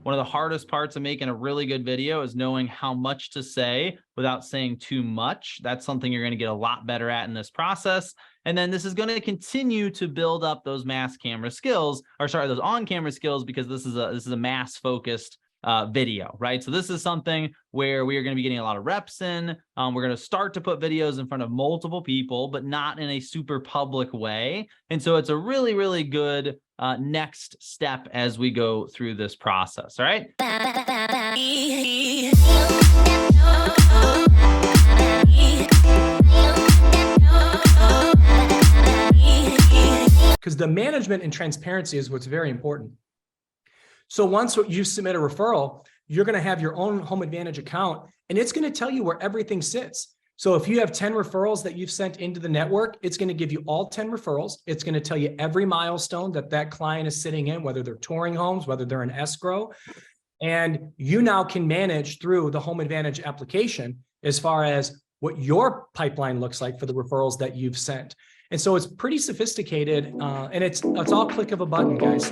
one of the hardest parts of making a really good video is knowing how much to say without saying too much. That's something you're going to get a lot better at in this process. And then this is going to continue to build up those mass camera skills, or sorry, those on-camera skills, because this is a mass-focused video, right? So this is something where we are going to be getting a lot of reps in. We're going to start to put videos in front of multiple people, but not in a super public way. And so it's a really, really good next step as we go through this process. All right. Because the management and transparency is what's very important. So once you submit a referral, you're going to have your own Home Advantage account, and it's going to tell you where everything sits. So if you have 10 referrals that you've sent into the network, it's going to give you all 10 referrals. It's going to tell you every milestone that client is sitting in, whether they're touring homes, whether they're in escrow. And you now can manage through the Home Advantage application as far as what your pipeline looks like for the referrals that you've sent. And so it's pretty sophisticated, and it's all click of a button, guys.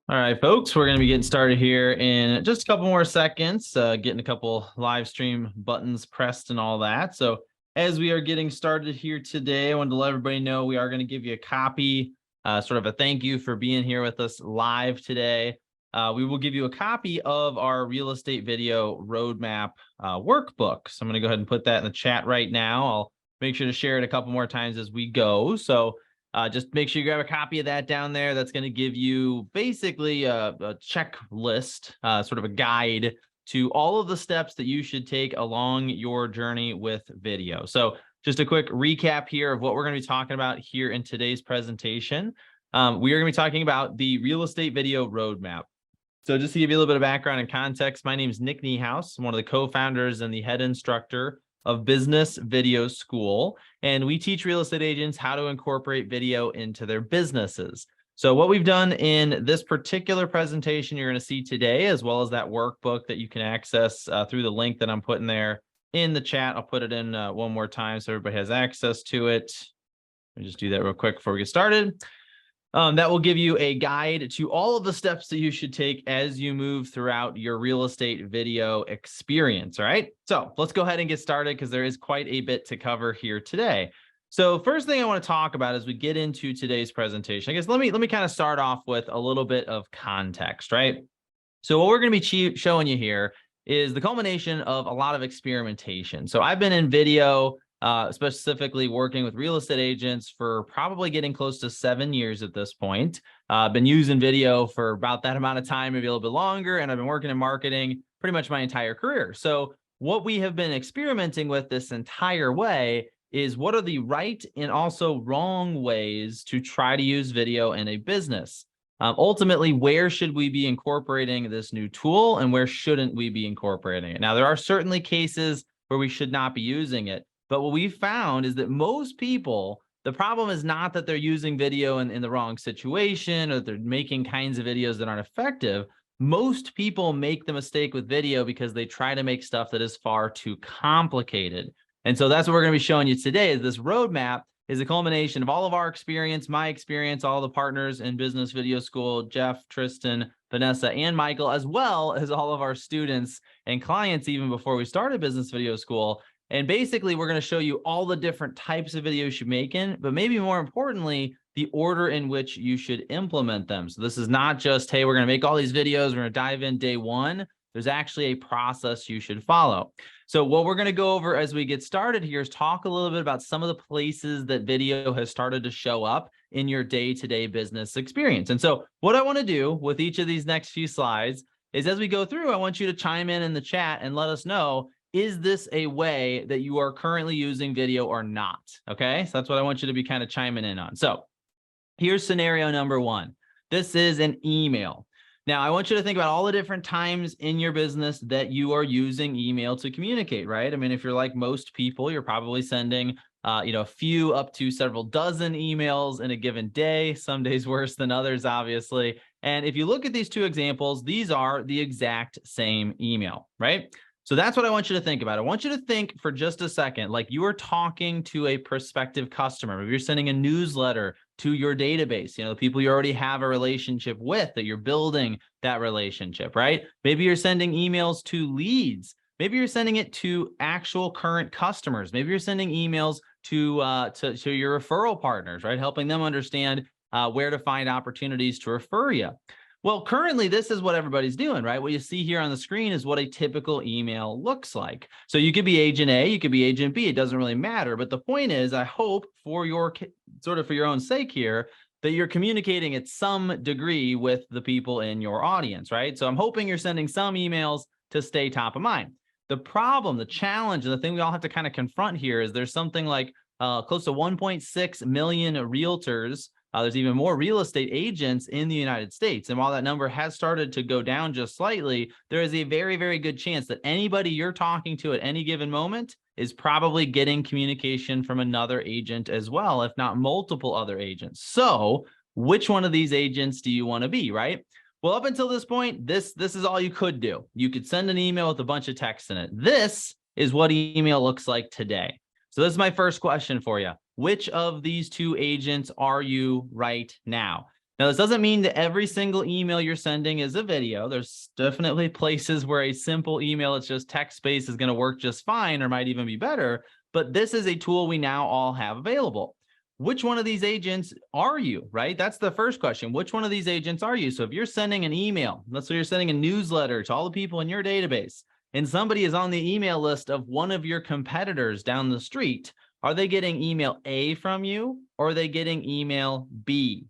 All right, folks, we're going to be getting started here in just a couple more seconds, getting a couple live stream buttons pressed and all that. So as we are getting started here today, I wanted to let everybody know we are going to give you a copy, sort of a thank you for being here with us live today. We will give you a copy of our real estate video roadmap workbook. So I'm going to go ahead and put that in the chat right now. I'll make sure to share it a couple more times as we go. So just make sure you grab a copy of that down there. That's going to give you basically a checklist, sort of a guide to all of the steps that you should take along your journey with video. So just a quick recap here of what we're going to be talking about here in today's presentation. We are going to be talking about the real estate video roadmap. So just to give you a little bit of background and context, my name is Nick Niehaus. I'm one of the co-founders and the head instructor of Business Video School, and we teach real estate agents how to incorporate video into their businesses. So what we've done in this particular presentation you're going to see today, as well as that workbook that you can access through the link that I'm putting there in the chat. I'll put it in one more time so everybody has access to it. Let me just do that real quick before we get started. That will give you a guide to all of the steps that you should take as you move throughout your real estate video experience. All right. So let's go ahead and get started because there is quite a bit to cover here today. So first thing I want to talk about as we get into today's presentation, I guess let me kind of start off with a little bit of context, right? So what we're going to be showing you here is the culmination of a lot of experimentation. So I've been in video, specifically working with real estate agents for probably getting close to 7 years at this point. I've been using video for about that amount of time, maybe a little bit longer, and I've been working in marketing pretty much my entire career. So what we have been experimenting with this entire way is what are the right and also wrong ways to try to use video in a business. Ultimately, where should we be incorporating this new tool and where shouldn't we be incorporating it? Now, there are certainly cases where we should not be using it. But what we found is that most people, the problem is not that they're using video in the wrong situation or that they're making kinds of videos that aren't effective. Most people make the mistake with video because they try to make stuff that is far too complicated. And so that's what we're going to be showing you today is this roadmap is a culmination of all of our experience, my experience, all the partners in Business Video School, Jeff, Tristan, Vanessa, and Michael, as well as all of our students and clients even before we started Business Video School. And basically, we're going to show you all the different types of videos you should make in, but maybe more importantly, the order in which you should implement them. So this is not just, hey, we're going to make all these videos, we're going to dive in day one. There's actually a process you should follow. So what we're going to go over as we get started here is talk a little bit about some of the places that video has started to show up in your day-to-day business experience. And so what I want to do with each of these next few slides is as we go through, I want you to chime in the chat and let us know, is this a way that you are currently using video or not? Okay, so that's what I want you to be kind of chiming in on. So here's scenario number one. This is an email. Now, I want you to think about all the different times in your business that you are using email to communicate, right? I mean, if you're like most people, you're probably sending a few up to several dozen emails in a given day, some days worse than others, obviously. And if you look at these two examples, these are the exact same email, right? So that's what I want you to think about. I want you to think for just a second, like you are talking to a prospective customer. Maybe you're sending a newsletter to your database, the people you already have a relationship with, that you're building that relationship, right? Maybe you're sending emails to leads. Maybe you're sending it to actual current customers. Maybe you're sending emails to your referral partners, right? Helping them understand where to find opportunities to refer you. Well, currently, this is what everybody's doing, right? What you see here on the screen is what a typical email looks like. So you could be agent A, you could be agent B. It doesn't really matter. But the point is, I hope for your for your own sake here, that you're communicating at some degree with the people in your audience, right? So I'm hoping you're sending some emails to stay top of mind. The problem, the challenge, and the thing we all have to kind of confront here is there's something like close to 1.6 million realtors. There's even more real estate agents in the United States. And while that number has started to go down just slightly, there is a very, very good chance that anybody you're talking to at any given moment is probably getting communication from another agent as well, if not multiple other agents. So which one of these agents do you want to be, right? Well, up until this point, this is all you could do. You could send an email with a bunch of text in it. This is what email looks like today. So this is my first question for you. Which of these two agents are you right now? Now, this doesn't mean that every single email you're sending is a video. There's definitely places where a simple email, it's just text-based, is going to work just fine or might even be better. But this is a tool we now all have available. Which one of these agents are you, right? That's the first question. Which one of these agents are you? So if you're sending an email, let's say you're sending a newsletter to all the people in your database, and somebody is on the email list of one of your competitors down the street, are they getting email A from you, or are they getting email B?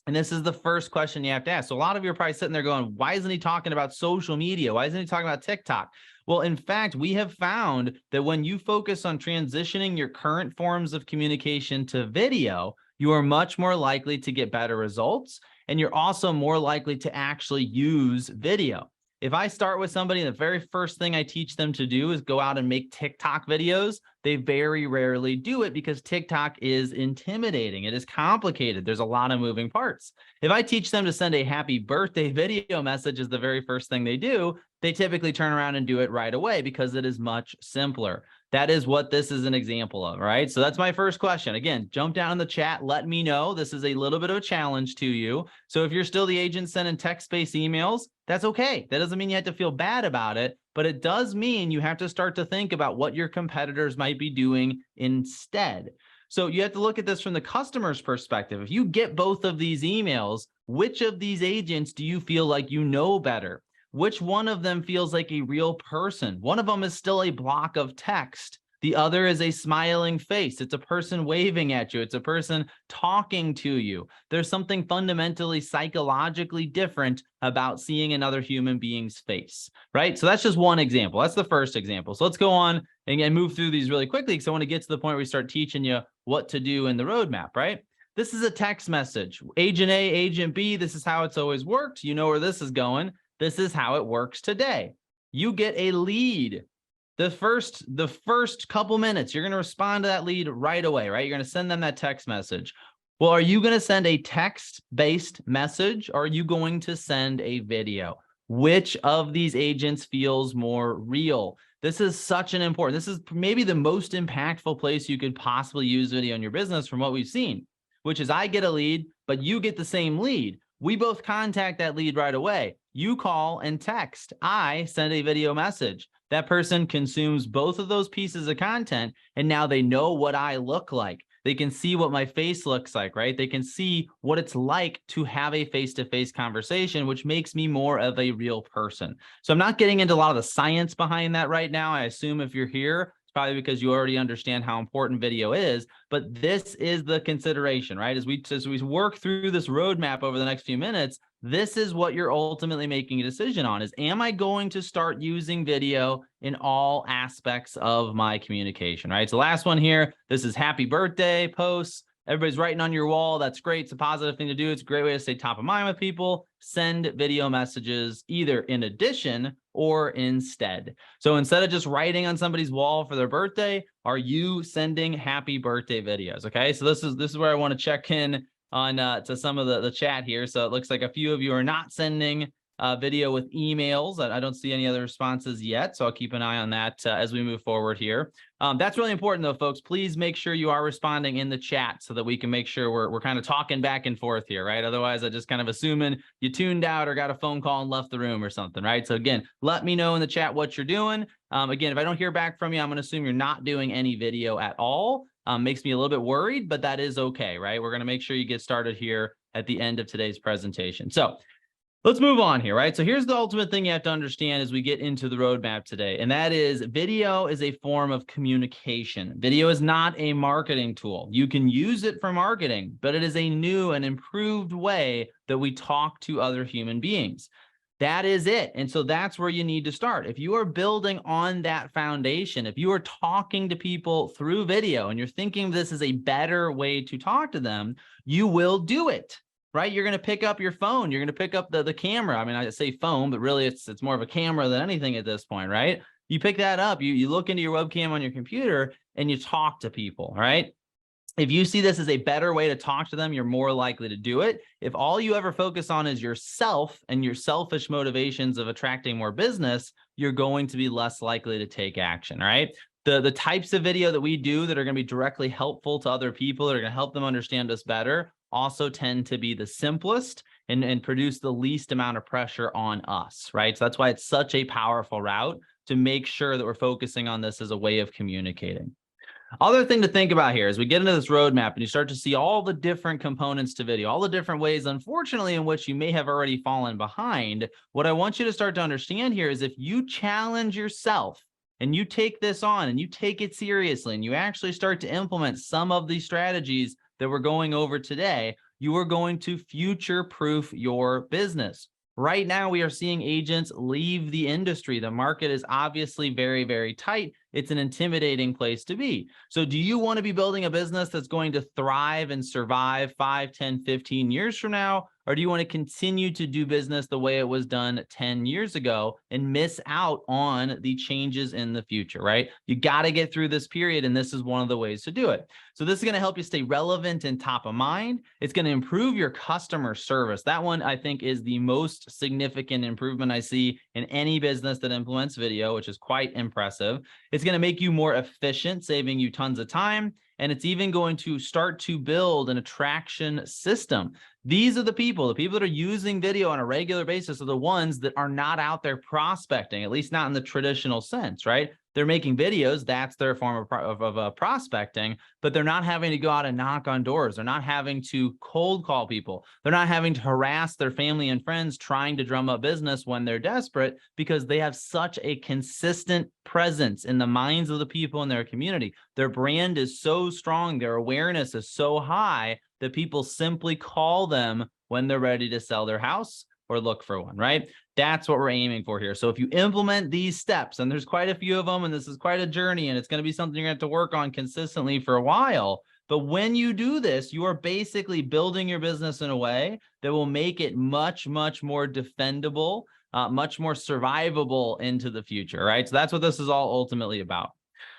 And this is the first question you have to ask. So a lot of you are probably sitting there going, why isn't he talking about social media? Why isn't he talking about TikTok? Well, in fact, we have found that when you focus on transitioning your current forms of communication to video, you are much more likely to get better results. And you're also more likely to actually use video. If I start with somebody, the very first thing I teach them to do is go out and make TikTok videos, they very rarely do it because TikTok is intimidating. It is complicated. There's a lot of moving parts. If I teach them to send a happy birthday video message as the very first thing they do, they typically turn around and do it right away because it is much simpler. That is what this is an example of, right? So that's my first question. Again, jump down in the chat. Let me know. This is a little bit of a challenge to you. So if you're still the agent sending text-based emails, that's okay. That doesn't mean you have to feel bad about it, but it does mean you have to start to think about what your competitors might be doing instead. So you have to look at this from the customer's perspective. If you get both of these emails, which of these agents do you feel like you know better? Which one of them feels like a real person? One of them is still a block of text. The other is a smiling face. It's a person waving at you. It's a person talking to you. There's something fundamentally psychologically different about seeing another human being's face, right? So that's just one example. That's the first example. So let's go on and move through these really quickly because I want to get to the point where we start teaching you what to do in the roadmap, right? This is a text message. Agent A, Agent B, this is how it's always worked. You know where this is going. This is how it works today. You get a lead. The first couple minutes, you're going to respond to that lead right away, right? You're going to send them that text message. Well, are you going to send a text-based message or are you going to send a video? Which of these agents feels more real? This is such an important, this is maybe the most impactful place you could possibly use video in your business from what we've seen, which is I get a lead, but you get the same lead. We both contact that lead right away. You call and text. I send a video message. That person consumes both of those pieces of content, and now they know what I look like. They can see what my face looks like, right? They can see what it's like to have a face-to-face conversation, which makes me more of a real person. So I'm not getting into a lot of the science behind that right now. I assume if you're here, it's probably because you already understand how important video is, but this is the consideration, right? As we work through this roadmap over the next few minutes, this is what you're ultimately making a decision on is, am I going to start using video in all aspects of my communication, right? So last one here, this is happy birthday posts. Everybody's writing on your wall. That's great. It's a positive thing to do. It's a great way to stay top of mind with people. Send video messages either in addition or instead. So instead of just writing on somebody's wall for their birthday, are you sending happy birthday videos? Okay, so this is where I want to check in on to some of the chat here. So it looks like a few of you are not sending video with emails. I don't see any other responses yet, so I'll keep an eye on that as we move forward here. That's really important though, folks. Please make sure you are responding in the chat so that we can make sure we're kind of talking back and forth here, right? Otherwise, I just kind of assuming you tuned out or got a phone call and left the room or something, right? So again, let me know in the chat what you're doing. Again, if I don't hear back from you, I'm going to assume you're not doing any video at all. Makes me a little bit worried, but that is okay, right? We're going to make sure you get started here at the end of today's presentation. So let's move on here, right? So here's the ultimate thing you have to understand as we get into the roadmap today, and that is video is a form of communication. Video is not a marketing tool. You can use it for marketing, but it is a new and improved way that we talk to other human beings. That is it. And so that's where you need to start. If you are building on that foundation, if you are talking to people through video and you're thinking this is a better way to talk to them, you will do it. Right? You're going to pick up your phone. You're going to pick up the camera. I mean, I say phone, but really it's more of a camera than anything at this point, right? You pick that up, you look into your webcam on your computer and you talk to people, right? If you see this as a better way to talk to them, you're more likely to do it. If all you ever focus on is yourself and your selfish motivations of attracting more business, you're going to be less likely to take action, right? The types of video that we do that are going to be directly helpful to other people, that are going to help them understand us better, also tend to be the simplest and produce the least amount of pressure on us, right? So that's why it's such a powerful route to make sure that we're focusing on this as a way of communicating. Other thing to think about here as we get into this roadmap and you start to see all the different components to video, all the different ways, unfortunately, in which you may have already fallen behind, what I want you to start to understand here is if you challenge yourself and you take this on and you take it seriously and you actually start to implement some of these strategies that we're going over today, you are going to future-proof your business. Right now, we are seeing agents leave the industry. The market is obviously very, very tight. It's an intimidating place to be. So do you want to be building a business that's going to thrive and survive 5, 10, 15 years from now? Or do you want to continue to do business the way it was done 10 years ago and miss out on the changes in the future, right? You got to get through this period, and this is one of the ways to do it. So this is going to help you stay relevant and top of mind. It's going to improve your customer service. That one, I think, is the most significant improvement I see in any business that implements video, which is quite impressive. It's going to make you more efficient, saving you tons of time. And it's even going to start to build an attraction system. These are the people that are using video on a regular basis are the ones that are not out there prospecting, at least not in the traditional sense, right? They're making videos. That's their form of prospecting, but they're not having to go out and knock on doors. They're not having to cold call people. They're not having to harass their family and friends trying to drum up business when they're desperate because they have such a consistent presence in the minds of the people in their community. Their brand is so strong. Their awareness is so high that people simply call them when they're ready to sell their house or look for one, right? That's what we're aiming for here. So if you implement these steps, and there's quite a few of them, and this is quite a journey, and it's going to be something you're going to have to work on consistently for a while. But when you do this, you are basically building your business in a way that will make it much, much more defendable, much more survivable into the future, right? So that's what this is all ultimately about.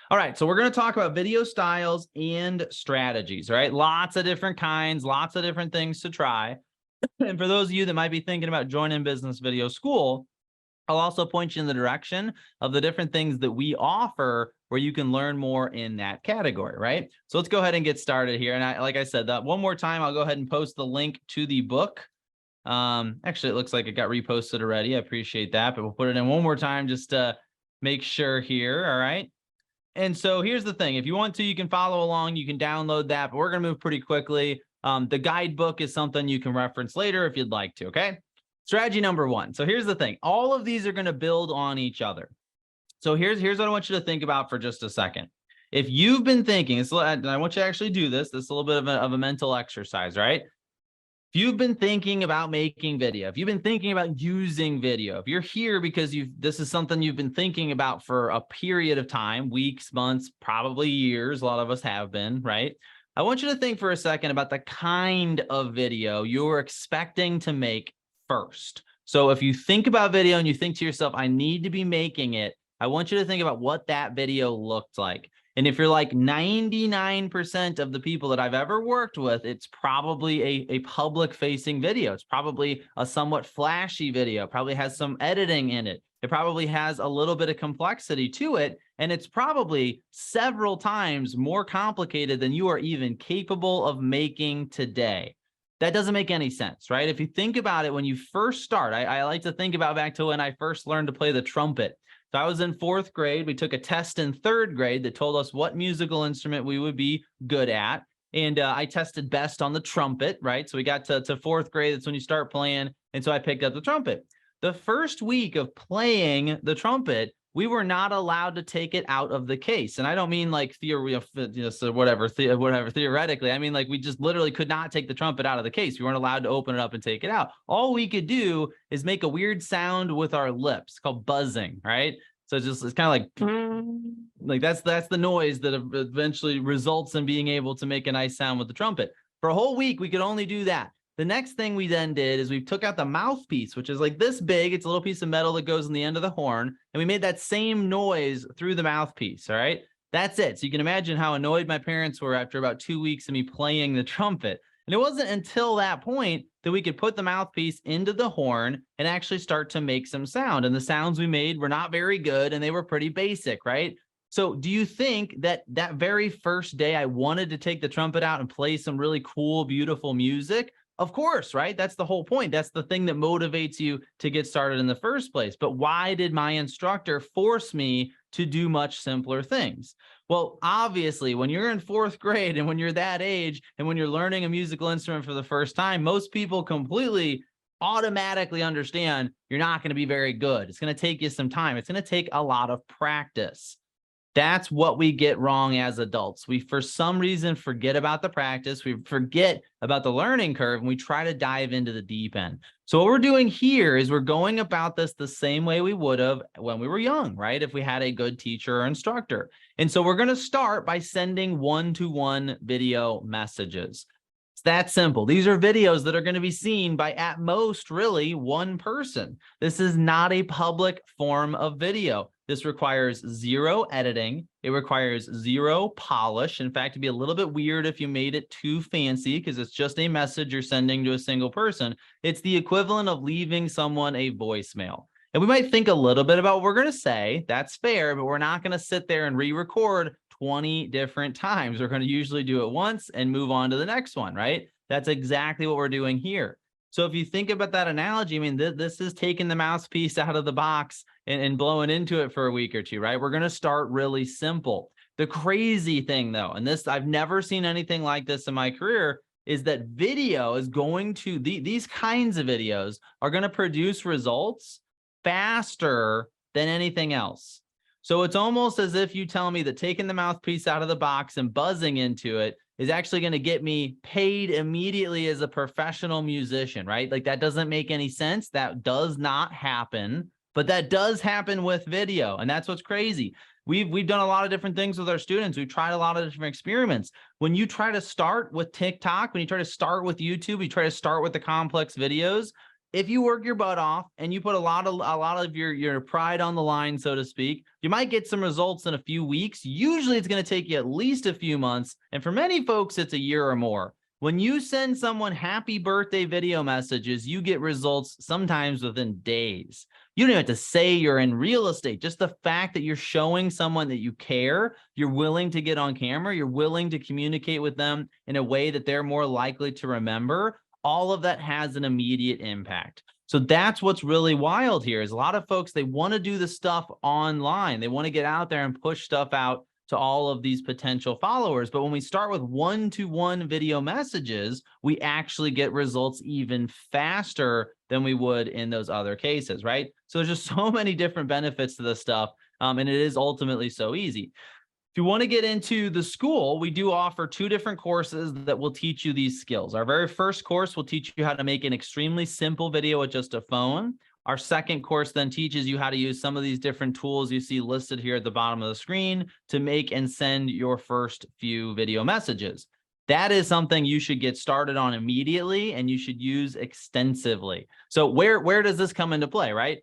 All right, so we're going to talk about video styles and strategies, right? Lots of different kinds, lots of different things to try. And for those of you that might be thinking about joining Business Video School, I'll also point you in the direction of the different things that we offer where you can learn more in that category, right? So let's go ahead and get started here. And like I said, that one more time, I'll go ahead and post the link to the book. Actually, it looks like it got reposted already. I appreciate that, but we'll put it in one more time just to make sure here, all right? And so here's the thing. If you want to, you can follow along. You can download that, but we're going to move pretty quickly. The guidebook is something you can reference later if you'd like to, okay? Strategy number 1. So here's the thing. All of these are going to build on each other. So here's what I want you to think about for just a second. If you've been thinking, and I want you to actually do this. This is a little bit of a mental exercise, right? If you've been thinking about making video, if you've been thinking about using video, if you're here because this is something you've been thinking about for a period of time, weeks, months, probably years, a lot of us have been, right? I want you to think for a second about the kind of video you're expecting to make first. So if you think about video and you think to yourself, I need to be making it, I want you to think about what that video looked like. And if you're like 99% of the people that I've ever worked with, it's probably a public facing video. It's probably a somewhat flashy video, probably has some editing in it. It probably has a little bit of complexity to it. And it's probably several times more complicated than you are even capable of making today. That doesn't make any sense, right? If you think about it, when you first start, I like to think about back to when I first learned to play the trumpet. So I was in 4th grade. We took a test in 3rd grade that told us what musical instrument we would be good at. And I tested best on the trumpet, right? So we got to 4th grade. That's when you start playing. And so I picked up the trumpet. The first week of playing the trumpet, we were not allowed to take it out of the case. And I don't mean like theoretically. I mean, like we just literally could not take the trumpet out of the case. We weren't allowed to open it up and take it out. All we could do is make a weird sound with our lips called buzzing, right? So it's kind of like that's the noise that eventually results in being able to make a nice sound with the trumpet. For a whole week, we could only do that. The next thing we then did is we took out the mouthpiece, which is like this big. It's a little piece of metal that goes in the end of the horn. And we made that same noise through the mouthpiece. All right. That's it. So you can imagine how annoyed my parents were after about 2 weeks of me playing the trumpet. And it wasn't until that point that we could put the mouthpiece into the horn and actually start to make some sound. And the sounds we made were not very good and they were pretty basic, right? So do you think that that very first day I wanted to take the trumpet out and play some really cool, beautiful music? Of course, right? That's the whole point. That's the thing that motivates you to get started in the first place. But why did my instructor force me to do much simpler things? Well, obviously, when you're in 4th grade and when you're that age and when you're learning a musical instrument for the first time, most people completely automatically understand you're not going to be very good. It's going to take you some time. It's going to take a lot of practice. That's what we get wrong as adults. We, for some reason, forget about the practice. We forget about the learning curve, and we try to dive into the deep end. So what we're doing here is we're going about this the same way we would have when we were young, right? If we had a good teacher or instructor. And so we're going to start by sending one-to-one video messages. It's that simple. These are videos that are going to be seen by at most really one person. This is not a public form of video. This requires zero editing. It requires zero polish. In fact, it'd be a little bit weird if you made it too fancy because it's just a message you're sending to a single person. It's the equivalent of leaving someone a voicemail. And we might think a little bit about what we're going to say. That's fair, but we're not going to sit there and re-record 20 different times. We're going to usually do it once and move on to the next one, right? That's exactly what we're doing here. So if you think about that analogy, I mean, this is taking the mouthpiece out of the box and blowing into it for a week or two, right? We're going to start really simple. The crazy thing, though, and this, I've never seen anything like this in my career, is that video is going to, these kinds of videos are going to produce results faster than anything else. So it's almost as if you tell me that taking the mouthpiece out of the box and buzzing into it is actually going to get me paid immediately as a professional musician, right? Like that doesn't make any sense. That does not happen, but that does happen with video. And that's what's crazy. We've done a lot of different things with our students. We've tried a lot of different experiments. When you try to start with TikTok, when you try to start with YouTube, you try to start with the complex videos, if you work your butt off and you put a lot of your pride on the line, so to speak, you might get some results in a few weeks. Usually it's going to take you at least a few months. And for many folks, it's a year or more. When you send someone happy birthday video messages, you get results sometimes within days. You don't even have to say you're in real estate. Just the fact that you're showing someone that you care, you're willing to get on camera, you're willing to communicate with them in a way that they're more likely to remember. All of that has an immediate impact. So that's what's really wild here is a lot of folks, they want to do the stuff online. They want to get out there and push stuff out to all of these potential followers. But when we start with one-to-one video messages, we actually get results even faster than we would in those other cases, right? So there's just so many different benefits to this stuff. And it is ultimately so easy. If you want to get into the school, we do offer 2 different courses that will teach you these skills. Our very first course will teach you how to make an extremely simple video with just a phone. Our second course then teaches you how to use some of these different tools you see listed here at the bottom of the screen to make and send your first few video messages. That is something you should get started on immediately and you should use extensively. So where does this come into play, right?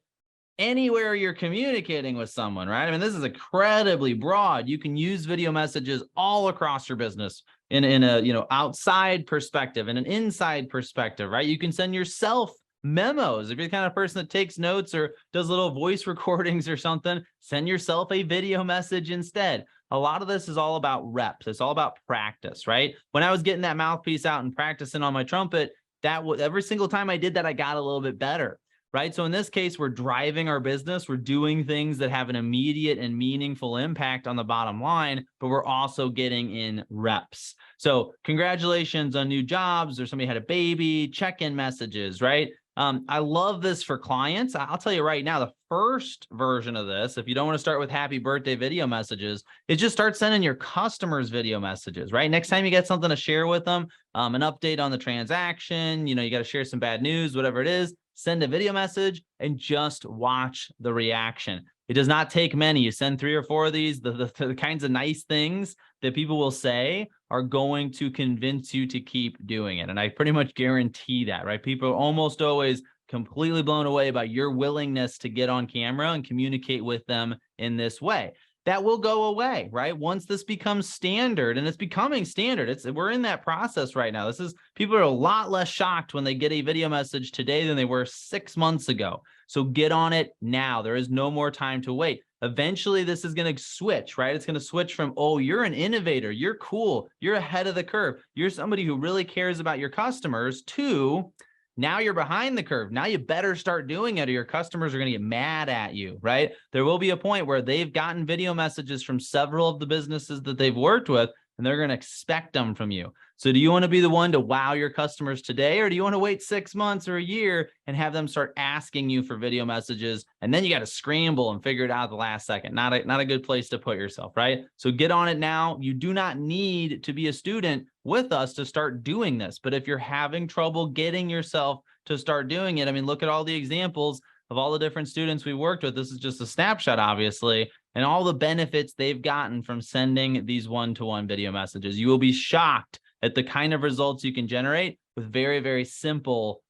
anywhere you're communicating with someone, right? I mean, this is incredibly broad. You can use video messages all across your business in a, outside perspective and an inside perspective, right? You can send yourself memos. If you're the kind of person that takes notes or does little voice recordings or something, send yourself a video message instead. A lot of this is all about reps. It's all about practice, right? When I was getting that mouthpiece out and practicing on my trumpet, that was every single time I did that, I got a little bit better, right? So in this case, we're driving our business. We're doing things that have an immediate and meaningful impact on the bottom line, but we're also getting in reps. So congratulations on new jobs, or somebody had a baby, check-in messages, right? I love this for clients. I'll tell you right now, the first version of this, if you don't want to start with happy birthday video messages, is just start sending your customers video messages, right? Next time you get something to share with them, an update on the transaction, you got to share some bad news, whatever it is, send a video message and just watch the reaction. It does not take many. You send 3 or 4 of these, the kinds of nice things that people will say are going to convince you to keep doing it. And I pretty much guarantee that, right? People are almost always completely blown away by your willingness to get on camera and communicate with them in this way. That will go away, right? Once this becomes standard, and it's becoming standard. We're in that process right now. People are a lot less shocked when they get a video message today than they were 6 months ago. So get on it now. There is no more time to wait. Eventually, this is going to switch, right? It's going to switch from, oh, you're an innovator, you're cool, you're ahead of the curve, you're somebody who really cares about your customers, to now you're behind the curve. Now you better start doing it or your customers are going to get mad at you, right? There will be a point where they've gotten video messages from several of the businesses that they've worked with, and they're going to expect them from you. So do you want to be the one to wow your customers today, or do you want to wait 6 months or a year and have them start asking you for video messages? And then you got to scramble and figure it out at the last second. Not a good place to put yourself, right? So get on it now. You do not need to be a student with us to start doing this. But if you're having trouble getting yourself to start doing it, I mean, look at all the examples of all the different students we worked with. This is just a snapshot, obviously, and all the benefits they've gotten from sending these one-to-one video messages. You will be shocked at the kind of results you can generate with very, very simple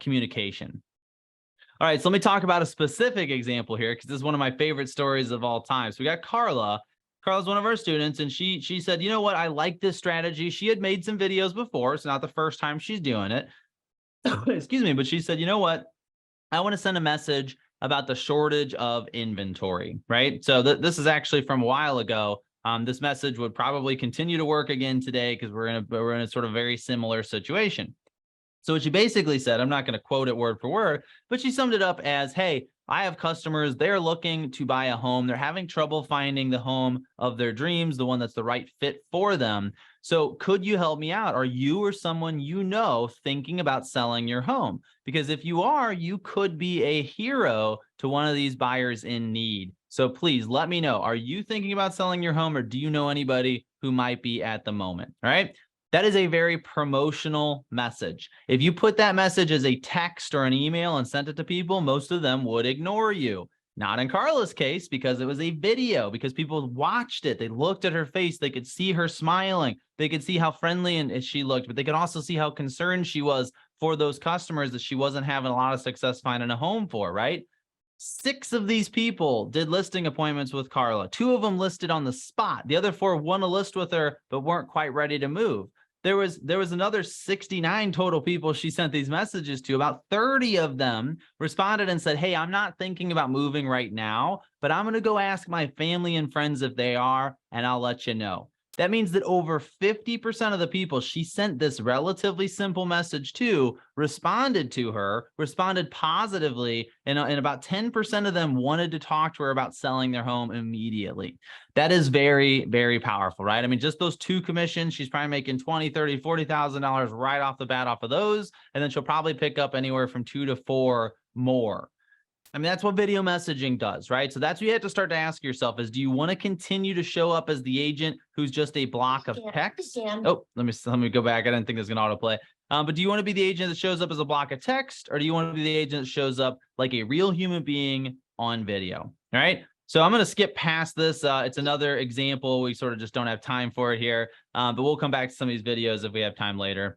communication. All right, so let me talk about a specific example here, because this is one of my favorite stories of all time. So we got Carla. Carla's one of our students, and she said, you know what, I like this strategy. She had made some videos before. It's not the first time she's doing it. Excuse me, but she said, you know what, I want to send a message about the shortage of inventory, right? So this is actually from a while ago. This message would probably continue to work again today because we're in a sort of very similar situation. So what she basically said, I'm not going to quote it word for word, but she summed it up as, hey, I have customers, they're looking to buy a home. They're having trouble finding the home of their dreams, the one that's the right fit for them. So could you help me out? Are you or someone you know thinking about selling your home? Because if you are, you could be a hero to one of these buyers in need. So please let me know. Are you thinking about selling your home, or do you know anybody who might be at the moment? All right. That is a very promotional message. If you put that message as a text or an email and sent it to people, most of them would ignore you. Not in Carla's case, because it was a video, because people watched it. They looked at her face. They could see her smiling. They could see how friendly and she looked, but they could also see how concerned she was for those customers that she wasn't having a lot of success finding a home for, right? 6 of these people did listing appointments with Carla. 2 of them listed on the spot. The other 4 won a list with her, but weren't quite ready to move. There was another 69 total people she sent these messages to. About 30 of them responded and said, hey, I'm not thinking about moving right now, but I'm going to go ask my family and friends if they are, and I'll let you know. That means that over 50% of the people she sent this relatively simple message to responded positively, and about 10% of them wanted to talk to her about selling their home immediately. That is very, very powerful, right? I mean, just those 2 commissions, she's probably making $20,000, $30,000, $40,000 right off the bat off of those, and then she'll probably pick up anywhere from 2 to 4 more. I mean, that's what video messaging does, right? So that's what you have to start to ask yourself is, do you want to continue to show up as the agent who's just a block of text? Oh, let me go back. I didn't think it was going to autoplay. But do you want to be the agent that shows up as a block of text, or do you want to be the agent that shows up like a real human being on video? All right. So I'm going to skip past this. It's another example. We sort of just don't have time for it here, but we'll come back to some of these videos if we have time later.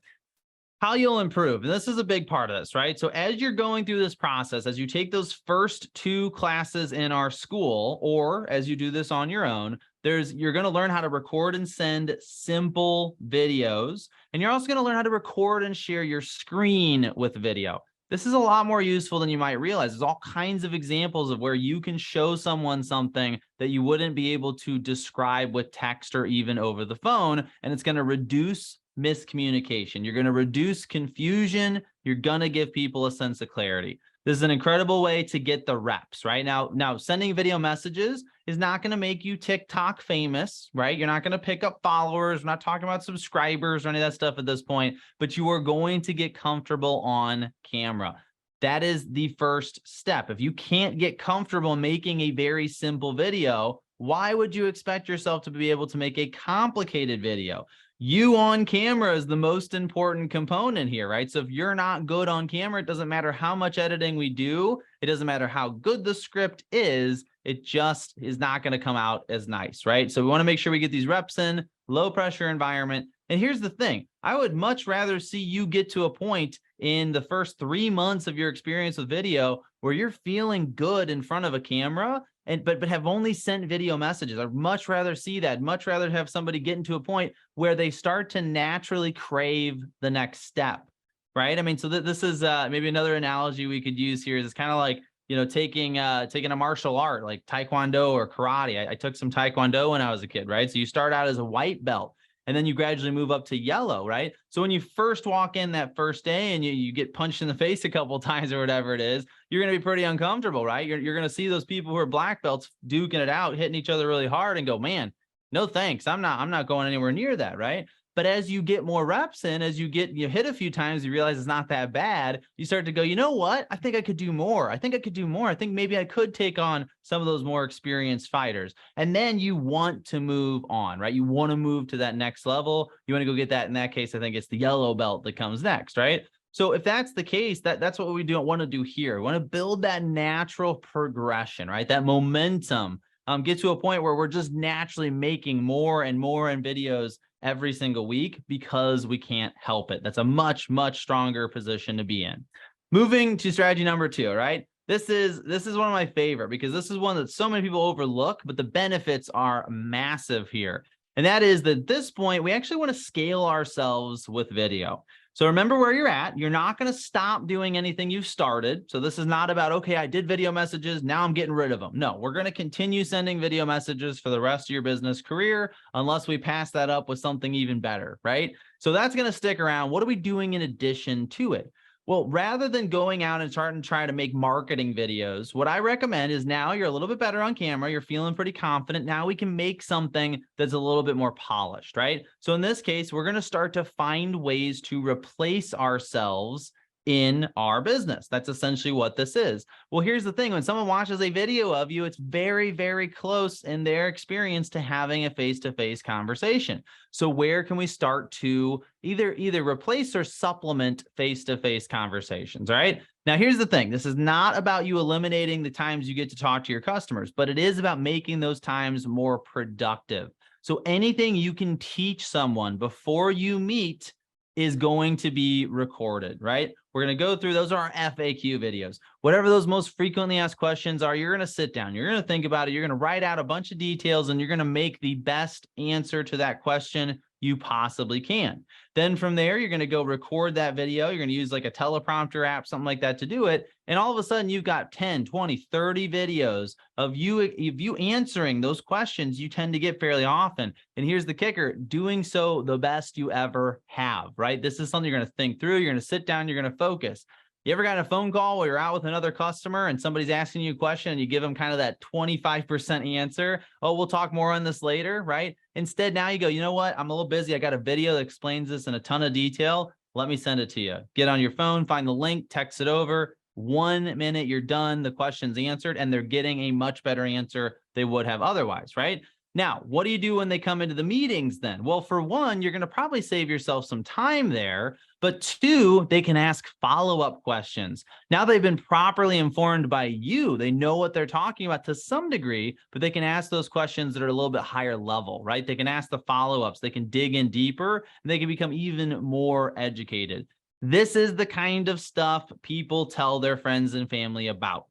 How you'll improve. And this is a big part of this, right? So as you're going through this process, as you take those first 2 classes in our school, or as you do this on your own, you're going to learn how to record and send simple videos. And you're also going to learn how to record and share your screen with video. This is a lot more useful than you might realize. There's all kinds of examples of where you can show someone something that you wouldn't be able to describe with text or even over the phone. And it's going to reduce miscommunication. You're going to reduce confusion. You're going to give people a sense of clarity. This is an incredible way to get the reps, right? Now sending video messages is not going to make you TikTok famous, right? You're not going to pick up followers. We're not talking about subscribers or any of that stuff at this point, but you are going to get comfortable on camera. That is the first step. If you can't get comfortable making a very simple video, why would you expect yourself to be able to make a complicated video? You on camera is the most important component here, right? So if you're not good on camera, it doesn't matter how much editing we do. It doesn't matter how good the script is. It just is not going to come out as nice, right? So we want to make sure we get these reps in, low pressure environment. And here's the thing. I would much rather see you get to a point in the first 3 months of your experience with video where you're feeling good in front of a camera, but have only sent video messages. I'd much rather see that, much rather have somebody get into a point where they start to naturally crave the next step, right? I mean, so this is maybe another analogy we could use here is it's kind of like, you know, taking a martial art like Taekwondo or karate. I took some Taekwondo when I was a kid, right? So you start out as a white belt, and then you gradually move up to yellow, right? So when you first walk in that first day and you get punched in the face a couple of times or whatever it is, you're going to be pretty uncomfortable, right? You're going to see those people who are black belts duking it out, hitting each other really hard and go, man, no thanks. I'm not going anywhere near that, right? But as you get more reps in, as you hit a few times, you realize it's not that bad. You start to go, you know what? I think I could do more. I think I could do more. I think maybe I could take on some of those more experienced fighters. And then you want to move on, right? You want to move to that next level. You want to go get that. In that case, I think it's the yellow belt that comes next, right? So if that's the case, that's what we want to do here. We want to build that natural progression, right? That momentum. Get to a point where we're just naturally making more and more in videos every single week because we can't help it. That's a much, much stronger position to be in. Moving to strategy number 2, right? This is one of my favorite because this is one that so many people overlook, but the benefits are massive here. And that is that at this point, we actually want to scale ourselves with video. So remember where you're at. You're not going to stop doing anything you've started. So this is not about, okay, I did video messages, now I'm getting rid of them. No, we're going to continue sending video messages for the rest of your business career unless we pass that up with something even better, right? So that's going to stick around. What are we doing in addition to it? Well, rather than going out and starting to try to make marketing videos, what I recommend is now you're a little bit better on camera. You're feeling pretty confident. Now we can make something that's a little bit more polished, right? So in this case, we're going to start to find ways to replace ourselves in our business. That's essentially what this is. Well, here's the thing. When someone watches a video of you, it's very, very close in their experience to having a face-to-face conversation. So where can we start to either replace or supplement face-to-face conversations, right? Now, here's the thing. This is not about you eliminating the times you get to talk to your customers, but it is about making those times more productive. So anything you can teach someone before you meet is going to be recorded, right? We're going to go through, those are our FAQ videos. Whatever those most frequently asked questions are, you're going to sit down, you're going to think about it, you're going to write out a bunch of details, and you're going to make the best answer to that question you possibly can. Then from there, you're going to go record that video. You're going to use like a teleprompter app, something like that to do it. And all of a sudden you've got 10, 20, 30 videos of you answering those questions you tend to get fairly often. And here's the kicker, doing so the best you ever have, right? This is something you're going to think through. You're going to sit down, you're going to focus. You ever got a phone call where you're out with another customer and somebody's asking you a question and you give them kind of that 25% answer? Oh, we'll talk more on this later, right? Instead, now you go, you know what? I'm a little busy. I got a video that explains this in a ton of detail. Let me send it to you. Get on your phone, find the link, text it over. 1 minute, you're done. The question's answered, and they're getting a much better answer they would have otherwise, right? Now, what do you do when they come into the meetings then? Well, for one, you're going to probably save yourself some time there, but 2, they can ask follow-up questions. Now they've been properly informed by you. They know what they're talking about to some degree, but they can ask those questions that are a little bit higher level, right? They can ask the follow-ups. They can dig in deeper, and they can become even more educated. This is the kind of stuff people tell their friends and family about,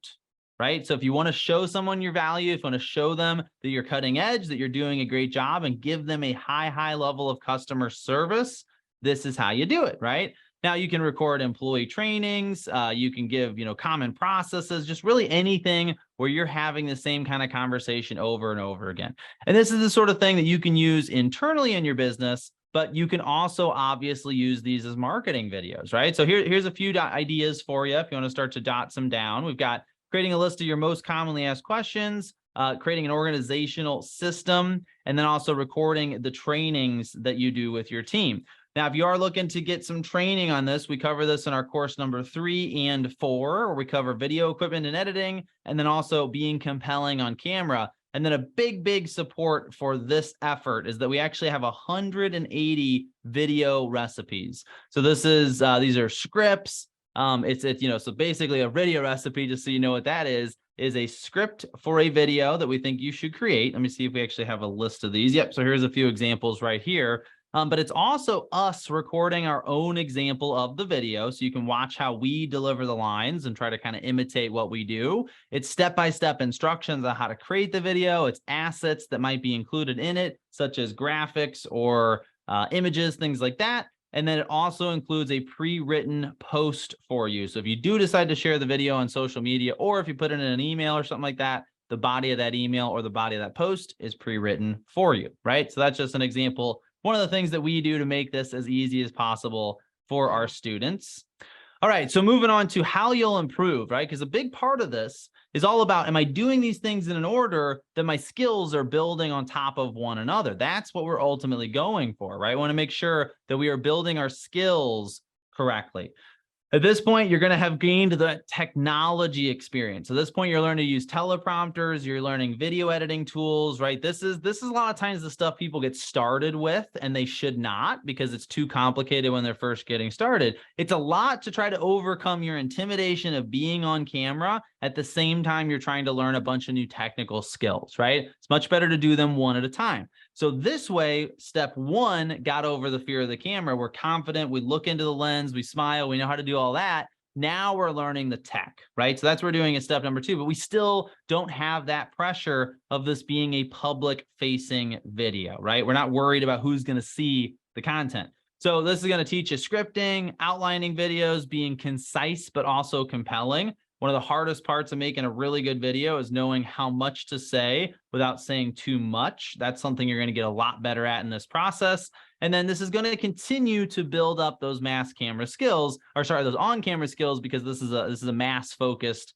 right? So if you want to show someone your value, if you want to show them that you're cutting edge, that you're doing a great job, and give them a high level of customer service, this is how you do it, right? Now you can record employee trainings, you can give, common processes, just really anything where you're having the same kind of conversation over and over again. And this is the sort of thing that you can use internally in your business, but you can also obviously use these as marketing videos, right? So here's a few ideas for you if you want to start to jot some down. We've got creating a list of your most commonly asked questions, creating an organizational system, and then also recording the trainings that you do with your team. Now, if you are looking to get some training on this, we cover this in our course number 3 and 4, where we cover video equipment and editing, and then also being compelling on camera. And then a big support for this effort is that we actually have 180 video recipes. So this is these are scripts. So basically a video recipe, just so you know what that is a script for a video that we think you should create. Let me see if we actually have a list of these. Yep. So here's a few examples right here. But it's also us recording our own example of the video, so you can watch how we deliver the lines and try to kind of imitate what we do. It's step-by-step instructions on how to create the video. It's assets that might be included in it, such as graphics or images, things like that. And then it also includes a pre-written post for you. So if you do decide to share the video on social media, or if you put it in an email or something like that, the body of that email or the body of that post is pre-written for you, right? So that's just an example. One of the things that we do to make this as easy as possible for our students. All right, so moving on to how you'll improve, right? Because a big part of this is all about, am I doing these things in an order that my skills are building on top of one another? That's what we're ultimately going for, right? I want to make sure that we are building our skills correctly. At this point, you're going to have gained the technology experience. At this point, you're learning to use teleprompters, you're learning video editing tools, right? This is a lot of times the stuff people get started with, and they should not, because it's too complicated when they're first getting started. It's a lot to try to overcome your intimidation of being on camera at the same time you're trying to learn a bunch of new technical skills, right? It's much better to do them one at a time. So this way, step 1 got over the fear of the camera. We're confident, we look into the lens, we smile, we know how to do all that. Now we're learning the tech, right? So that's what we're doing in step number 2, but we still don't have that pressure of this being a public-facing video, right? We're not worried about who's going to see the content. So this is going to teach you scripting, outlining videos, being concise but also compelling. One of the hardest parts of making a really good video is knowing how much to say without saying too much. That's something you're going to get a lot better at in this process. And then this is going to continue to build up those mass camera skills, those on-camera skills, because this is a mass-focused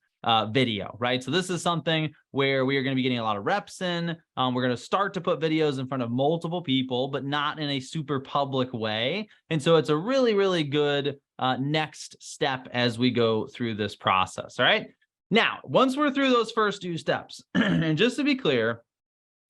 video, right? So this is something where we are going to be getting a lot of reps in. We're going to start to put videos in front of multiple people, but not in a super public way. And so it's a really good next step as we go through this process. All right. Now, once we're through those first 2 steps, and just to be clear,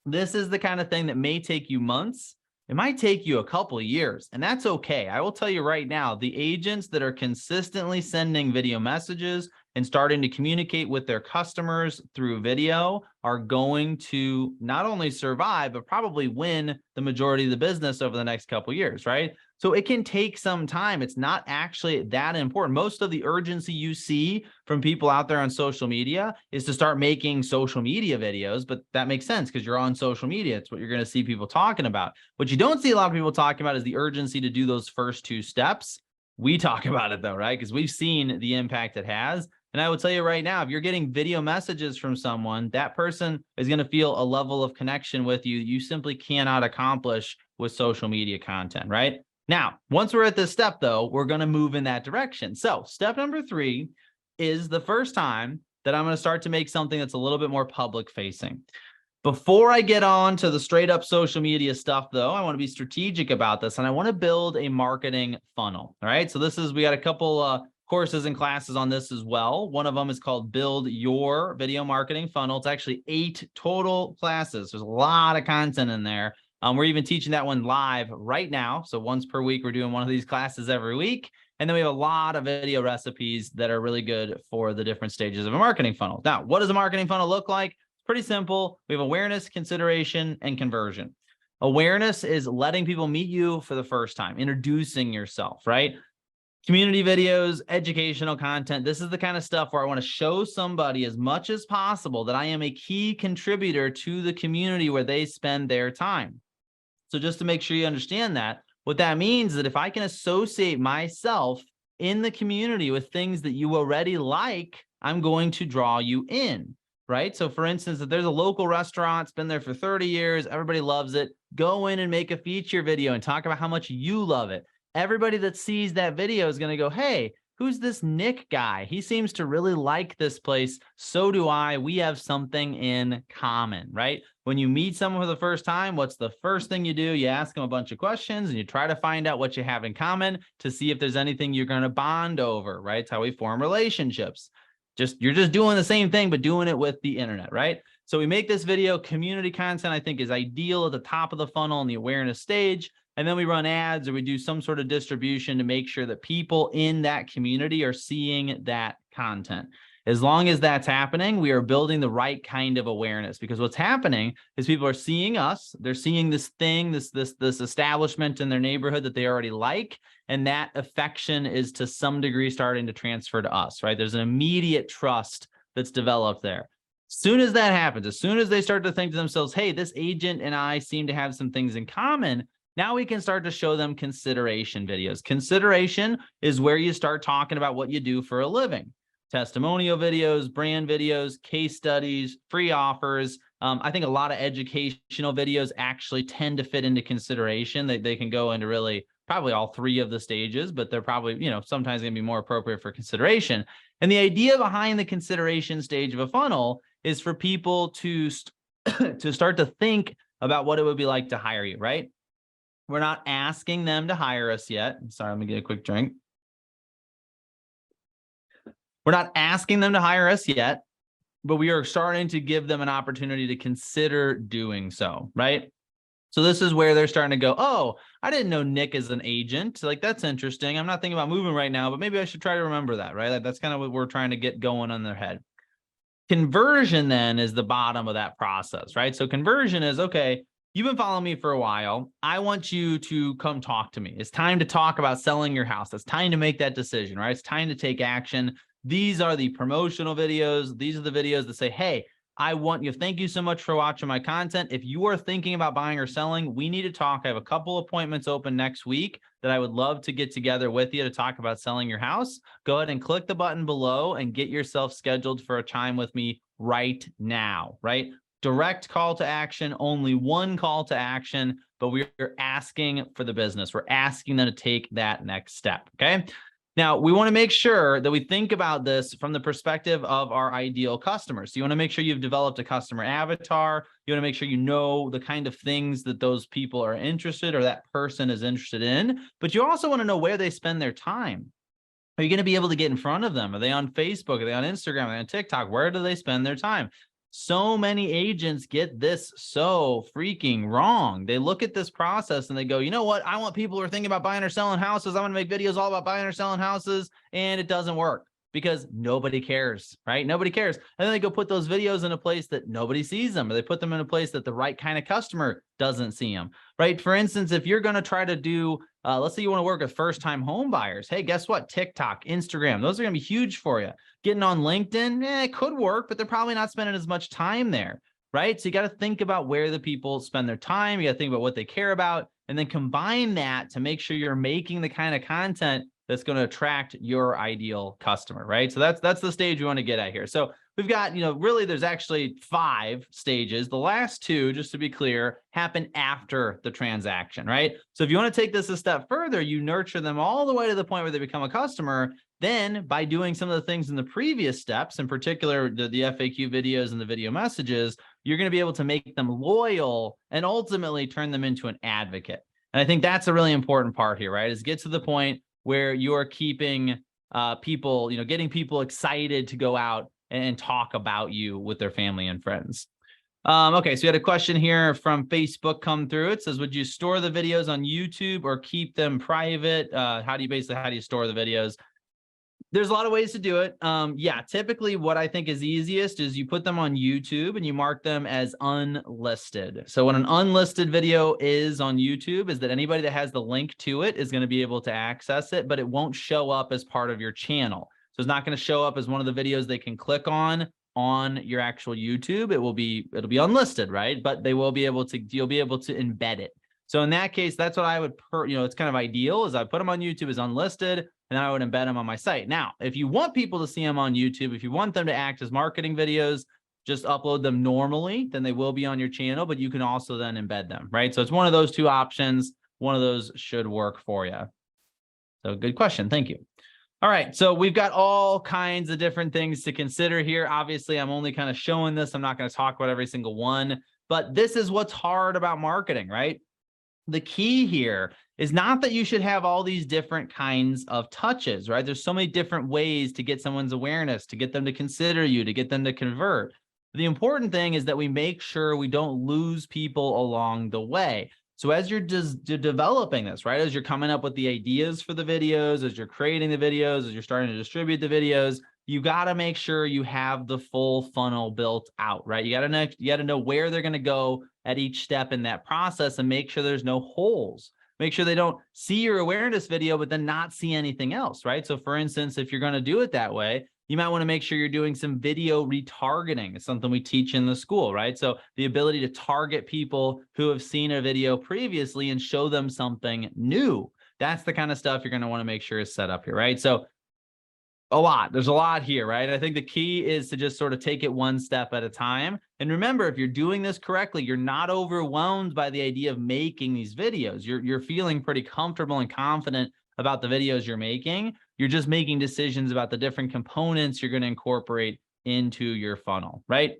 this is the kind of thing that may take you months. It might take you a couple of years, and that's okay. I will tell you right now, the agents that are consistently sending video messages and starting to communicate with their customers through video are going to not only survive, but probably win the majority of the business over the next couple of years, right? So it can take some time. It's not actually that important. Most of the urgency you see from people out there on social media is to start making social media videos, but that makes sense because you're on social media. It's what you're going to see people talking about. What you don't see a lot of people talking about is the urgency to do those first 2 steps. We talk about it though, right? Because we've seen the impact it has. And I will tell you right now, if you're getting video messages from someone, that person is going to feel a level of connection with you you simply cannot accomplish with social media content, right? Now, once we're at this step, though, we're going to move in that direction. So step number 3 is the first time that I'm going to start to make something that's a little bit more public facing. Before I get on to the straight up social media stuff, though, I want to be strategic about this, and I want to build a marketing funnel. All right. So we got a couple courses and classes on this as well. One of them is called Build Your Video Marketing Funnel. It's actually 8 total classes. There's a lot of content in there. We're even teaching that one live right now. So once per week, we're doing one of these classes every week. And then we have a lot of video recipes that are really good for the different stages of a marketing funnel. Now, what does a marketing funnel look like? It's pretty simple. We have awareness, consideration, and conversion. Awareness is letting people meet you for the first time, introducing yourself, right? Community videos, educational content. This is the kind of stuff where I want to show somebody as much as possible that I am a key contributor to the community where they spend their time. So just to make sure you understand that, what that means is that if I can associate myself in the community with things that you already like, I'm going to draw you in, right? So for instance, if there's a local restaurant, it's been there for 30 years, everybody loves it, go in and make a feature video and talk about how much you love it. Everybody that sees that video is going to go, hey, who's this Nick guy? He seems to really like this place. So do I. We have something in common, right? When you meet someone for the first time, what's the first thing you do? You ask them a bunch of questions and you try to find out what you have in common to see if there's anything you're going to bond over, right? It's how we form relationships. You're just doing the same thing, but doing it with the internet, right? So we make this video. Community content, I think, is ideal at the top of the funnel in the awareness stage. And then we run ads or we do some sort of distribution to make sure that people in that community are seeing that content. As long as that's happening, we are building the right kind of awareness, because what's happening is people are seeing us, they're seeing this thing, this establishment in their neighborhood that they already like, and that affection is to some degree starting to transfer to us, right? There's an immediate trust that's developed there. As soon as that happens, as soon as they start to think to themselves, hey, this agent and I seem to have some things in common, now we can start to show them consideration videos. Consideration is where you start talking about what you do for a living. Testimonial videos, brand videos, case studies, free offers. I think a lot of educational videos actually tend to fit into consideration. They can go into really probably all three of the stages, but they're probably, sometimes going to be more appropriate for consideration. And the idea behind the consideration stage of a funnel is for people to start to think about what it would be like to hire you, right? We're not asking them to hire us yet. Sorry, let me get a quick drink. We're not asking them to hire us yet, but we are starting to give them an opportunity to consider doing so, right? So this is where they're starting to go, oh, I didn't know Nick is an agent. Like, that's interesting. I'm not thinking about moving right now, but maybe I should try to remember that, right? Like, that's kind of what we're trying to get going on their head. Conversion then is the bottom of that process, right? So conversion is, okay, you've been following me for a while. I want you to come talk to me. It's time to talk about selling your house. It's time to make that decision, right? It's time to take action. These are the promotional videos. These are the videos that say, hey, I want you. Thank you so much for watching my content. If you are thinking about buying or selling, we need to talk. I have a couple appointments open next week that I would love to get together with you to talk about selling your house. Go ahead and click the button below and get yourself scheduled for a time with me right now, right? Direct call to action, only one call to action, but we're asking for the business. We're asking them to take that next step, okay? Now, we want to make sure that we think about this from the perspective of our ideal customers. So you want to make sure you've developed a customer avatar. You want to make sure you know the kind of things that those people are interested or that person is interested in, but you also want to know where they spend their time. Are you going to be able to get in front of them? Are they on Facebook? Are they on Instagram? Are they on TikTok? Where do they spend their time? So many agents get this so freaking wrong. They look at this process and they go, you know what? I want people who are thinking about buying or selling houses. I'm going to make videos all about buying or selling houses. And it doesn't work because nobody cares, right? Nobody cares. And then they go put those videos in a place that nobody sees them, or they put them in a place that the right kind of customer doesn't see them, right? For instance, if you're going to try to do, let's say you want to work with first-time home buyers. Hey, guess what? TikTok, Instagram, those are going to be huge for you. Getting on LinkedIn, it could work, but they're probably not spending as much time there, right? So you got to think about where the people spend their time. You got to think about what they care about, and then combine that to make sure you're making the kind of content that's going to attract your ideal customer, right? So that's the stage we want to get at here. So we've got, really there's actually 5 stages. The last 2, just to be clear, happen after the transaction, right? So if you want to take this a step further, you nurture them all the way to the point where they become a customer. Then by doing some of the things in the previous steps, in particular, the FAQ videos and the video messages, you're going to be able to make them loyal and ultimately turn them into an advocate. And I think that's a really important part here, right? Is get to the point where you're keeping people, getting people excited to go out and talk about you with their family and friends. Okay, so we had a question here from Facebook come through. It says, would you store the videos on YouTube or keep them private? How do you store the videos? There's a lot of ways to do it. Yeah, typically what I think is easiest is you put them on YouTube and you mark them as unlisted. So what an unlisted video is on YouTube is that anybody that has the link to it is going to be able to access it, but it won't show up as part of your channel. So it's not going to show up as one of the videos they can click on your actual YouTube. It'll be unlisted, right? But you'll be able to embed it. So in that case, that's what I would, it's kind of ideal is I put them on YouTube as unlisted, and then I would embed them on my site. Now, if you want people to see them on YouTube, if you want them to act as marketing videos, just upload them normally, then they will be on your channel, but you can also then embed them, right? So it's one of those two options. One of those should work for you. So good question. Thank you. All right, so we've got all kinds of different things to consider here. Obviously, I'm only kind of showing this. I'm not going to talk about every single one, but this is what's hard about marketing, right? The key here is not that you should have all these different kinds of touches, right? There's so many different ways to get someone's awareness, to get them to consider you, to get them to convert. The important thing is that we make sure we don't lose people along the way. So as you're developing this, right, as you're coming up with the ideas for the videos, as you're creating the videos, as you're starting to distribute the videos, you got to make sure you have the full funnel built out, right? You got to know where they're going to go at each step in that process and make sure there's no holes. Make sure they don't see your awareness video, but then not see anything else, right? So for instance, if you're going to do it that way, you might want to make sure you're doing some video retargeting. It's something we teach in the school, right? So the ability to target people who have seen a video previously and show them something new. That's the kind of stuff you're going to want to make sure is set up here, right? So there's a lot here, right? I think the key is to just sort of take it one step at a time. And remember, if you're doing this correctly, you're not overwhelmed by the idea of making these videos. You're feeling pretty comfortable and confident about the videos you're making. You're just making decisions about the different components you're going to incorporate into your funnel, right?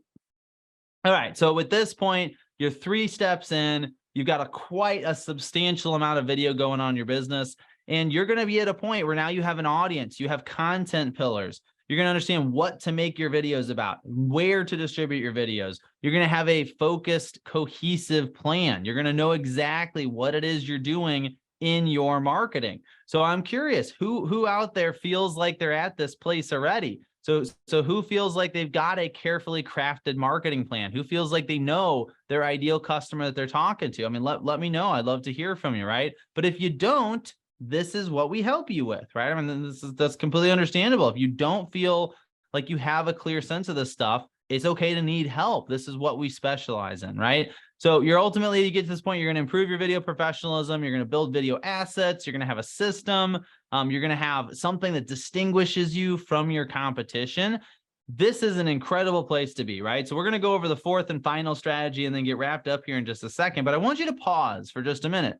All right, so at this point, you're 3 steps in. You've got quite a substantial amount of video going on in your business. And you're going to be at a point where now you have an audience, you have content pillars. You're going to understand what to make your videos about, where to distribute your videos. You're going to have a focused, cohesive plan. You're going to know exactly what it is you're doing in your marketing. So I'm curious, who out there feels like they're at this place already? So who feels like they've got a carefully crafted marketing plan? Who feels like they know their ideal customer that they're talking to? I mean, let me know. I'd love to hear from you, right? But if you don't, this is what we help you with, right? I mean, that's completely understandable. If you don't feel like you have a clear sense of this stuff, it's okay to need help. This is what we specialize in, right? So you're ultimately, you get to this point, you're going to improve your video professionalism. You're going to build video assets. You're going to have a system. You're going to have something that distinguishes you from your competition. This is an incredible place to be, right? So we're going to go over the 4th and final strategy and then get wrapped up here in just a second. But I want you to pause for just a minute.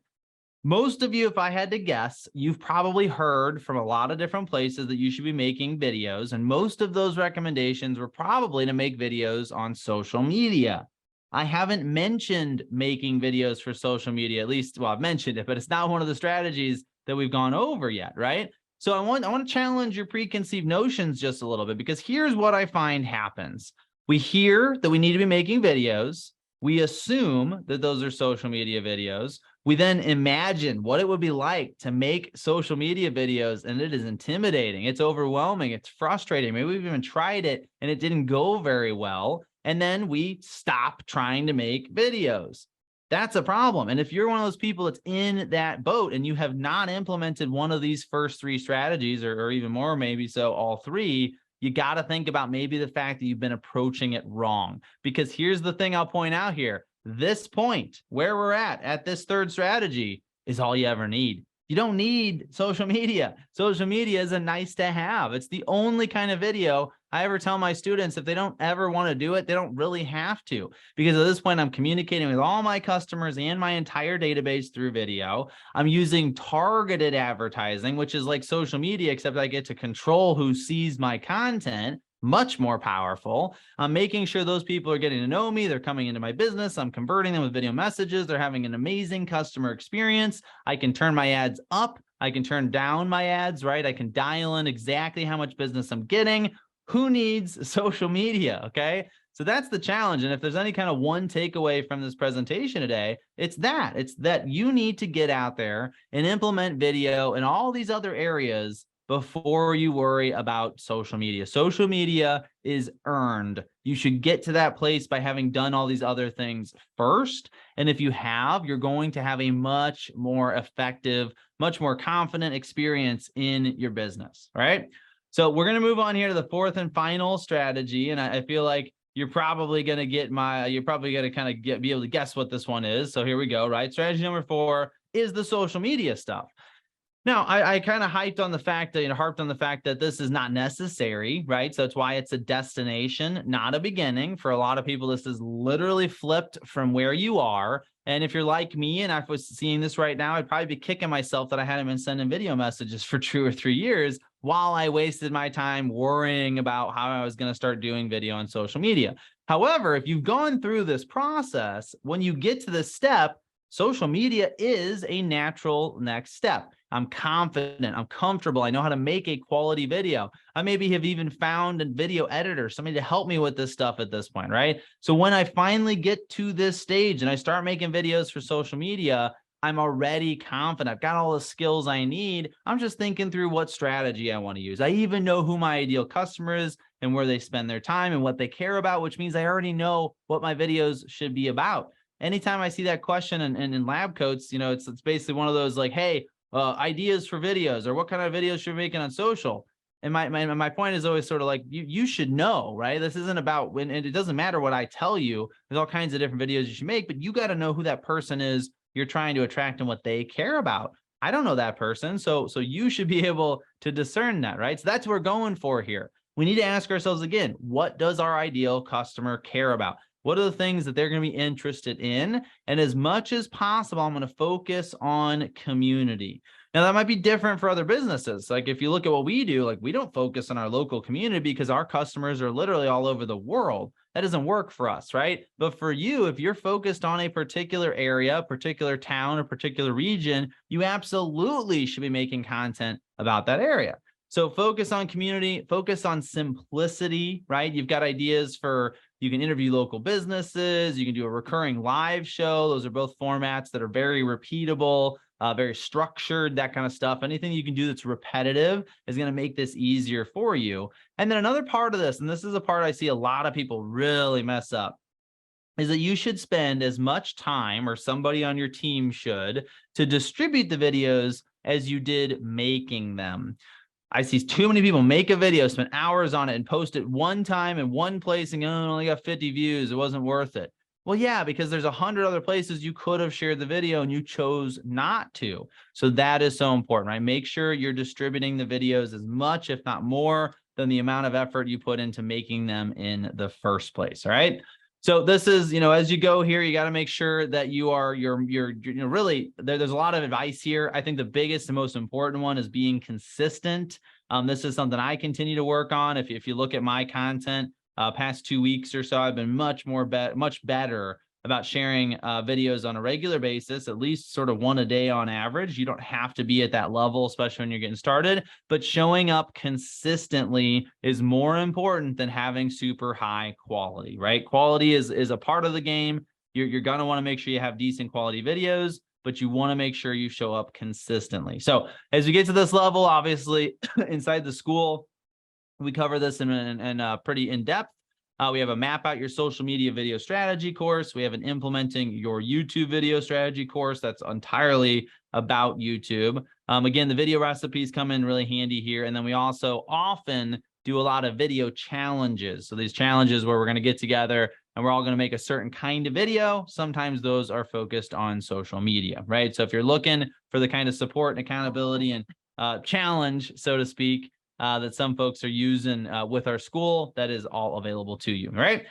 Most of you, if I had to guess, you've probably heard from a lot of different places that you should be making videos. And most of those recommendations were probably to make videos on social media. I haven't mentioned making videos for social media, at least, well, I've mentioned it, but it's not one of the strategies that we've gone over yet, right? So I want to challenge your preconceived notions just a little bit, because here's what I find happens. We hear that we need to be making videos. We assume that those are social media videos. We then imagine what it would be like to make social media videos, and it is intimidating. It's overwhelming. It's frustrating. Maybe we've even tried it and it didn't go very well. And then we stop trying to make videos. That's a problem. And if you're one of those people that's in that boat and you have not implemented one of these first 3 strategies, or even more, maybe so all 3, you got to think about maybe the fact that you've been approaching it wrong. Because here's the thing I'll point out here. This point where we're at this 3rd strategy is all you ever need. You don't need social media. Social media is a nice to have. It's the only kind of video I ever tell my students, if they don't ever want to do it, they don't really have to. Because at this point, I'm communicating with all my customers and my entire database through video. I'm using targeted advertising, which is like social media, except I get to control who sees my content. Much more powerful. I'm making sure those people are getting to know me. They're coming into my business. I'm converting them with video messages. They're having an amazing customer experience. I can turn my ads up. I can turn down my ads, right? I can dial in exactly how much business I'm getting. Who needs social media? Okay. So that's the challenge. And if there's any kind of one takeaway from this presentation today, it's that you need to get out there and implement video in all these other areas before you worry about social media. Social media is earned. You should get to that place by having done all these other things first. And if you have, you're going to have a much more effective, much more confident experience in your business, right? So we're going to move on here to the fourth and final strategy. And I feel like you're probably going to kind of be able to guess what this one is. So here we go, right? Strategy number 4 is the social media stuff. Now, I kind of harped on the fact that this is not necessary, right? So that's why it's a destination, not a beginning. For a lot of people, this is literally flipped from where you are. And if you're like me and I was seeing this right now, I'd probably be kicking myself that I hadn't been sending video messages for 2 or 3 years while I wasted my time worrying about how I was going to start doing video on social media. However, if you've gone through this process, when you get to this step, social media is a natural next step. I'm confident, I'm comfortable, I know how to make a quality video. I maybe have even found a video editor, somebody to help me with this stuff at this point, right? So when I finally get to this stage and I start making videos for social media, I'm already confident. I've got all the skills I need. I'm just thinking through what strategy I want to use. I even know who my ideal customer is and where they spend their time and what they care about, which means I already know what my videos should be about. Anytime I see that question in lab coats, it's basically one of those like, hey, ideas for videos, or what kind of videos should we be making on social? And my point is always sort of like, you should know, right? This isn't about and it doesn't matter what I tell you. There's all kinds of different videos you should make, but you got to know who that person is you're trying to attract and what they care about. I don't know that person. So you should be able to discern that, right? So that's what we're going for here. We need to ask ourselves again, what does our ideal customer care about? What are the things that they're going to be interested in? And as much as possible, I'm going to focus on community. Now, that might be different for other businesses. Like if you look at what we do, like we don't focus on our local community because our customers are literally all over the world. That doesn't work for us, right? But for you, if you're focused on a particular area, a particular town, a particular region, you absolutely should be making content about that area. So focus on community, focus on simplicity, right? You've got ideas for, you can interview local businesses, you can do a recurring live show. Those are both formats that are very repeatable, very structured, that kind of stuff. Anything you can do that's repetitive is going to make this easier for you. And then another part of this, and this is a part I see a lot of people really mess up, is that you should spend as much time, or somebody on your team should, to distribute the videos as you did making them. I see too many people make a video, spend hours on it, and post it one time in one place and go, oh, only got 50 views. It wasn't worth it. Well, yeah, because there's 100 other places you could have shared the video and you chose not to. So that is so important, right? Make sure you're distributing the videos as much, if not more, than the amount of effort you put into making them in the first place. All right. So this is, as you go here, you got to make sure that you're really, there's a lot of advice here. I think the biggest and most important one is being consistent. This is something I continue to work on. If you look at my content, past 2 weeks or so, I've been much better about sharing videos on a regular basis, at least sort of one a day on average. You don't have to be at that level, especially when you're getting started, but showing up consistently is more important than having super high quality, right? Quality is a part of the game. You're going to want to make sure you have decent quality videos, but you want to make sure you show up consistently. So as we get to this level, obviously inside the school, we cover this in pretty in-depth. We have a map out your social media video strategy course. We have an implementing your YouTube video strategy course that's entirely about YouTube. Again, the video recipes come in really handy here. And then we also often do a lot of video challenges. So these challenges where we're going to get together and we're all going to make a certain kind of video. Sometimes those are focused on social media, right? So if you're looking for the kind of support and accountability and challenge, so to speak, that some folks are using with our school, that is all available to you, right?